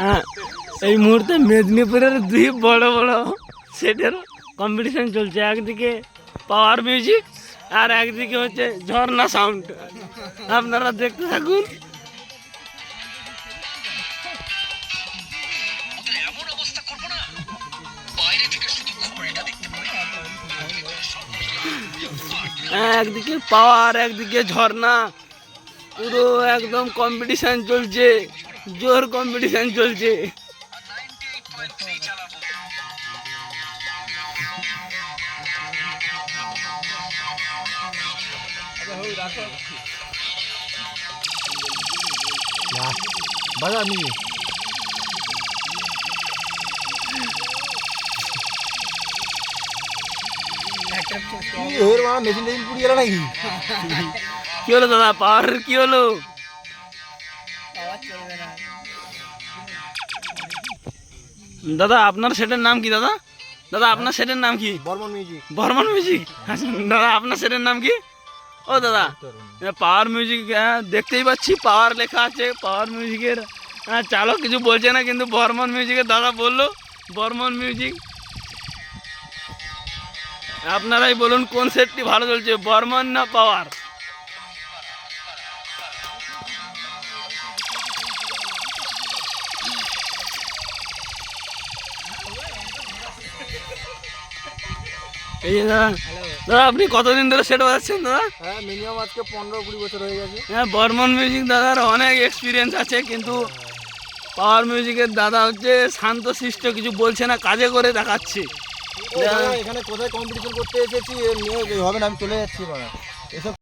হ্যাঁ, এই মুহূর্তে মেদিনীপুরের দুই বড় বড় সেটের কম্পিটিশন চলছে। একদিকে পাওয়ার মিউজিক আর একদিকে হচ্ছে ঝর্ণা সাউন্ড। আপনারা দেখতে থাকুন। একদিকে পাওয়ার একদিকে ঝর্ণা, পুরো একদম কম্পিটিশন চলছে, জোর কম্পিটিশন চলছে। বাজা নি মেশিন টেশিন পুড়িয়ে গেল নাকি? কি হলো দাদা, পাওয়ার কি হলো? দাদা আপনার সেটের নাম কি? দাদা দাদা আপনার সেটের নাম কি? বর্মন মিউজিক। বর্মন মিউজিক। দাদা আপনার সেটের নাম কি? ও দাদা, পাওয়ার মিউজিক, দেখতেই পাচ্ছি পাওয়ার লেখা আছে। পাওয়ার মিউজিকের চালক কিছু বলছে না, কিন্তু বর্মন মিউজিকের দাদা বললো বর্মন মিউজিক। আপনারাই বলুন কোন সেটটি ভালো চলছে, বর্মন না পাওয়ার? এই যে দাদা, দাদা আপনি কতদিন ধরে সেট বাজাচ্ছেন দাদা? হ্যাঁ, মিনিমাম আজকে 15-20 বছর হয়ে গেছে। হ্যাঁ, বর্মন মিউজিক দাদার অনেক এক্সপিরিয়েন্স আছে, কিন্তু পাওয়ার মিউজিকের দাদা হচ্ছে শান্তশিষ্ট, কিছু বলছে না, কাজে করে দেখাচ্ছে। এখানে কোথায় কম্পিটিশন করতে এসেছি, হবে না, আমি চলে যাচ্ছি। এসব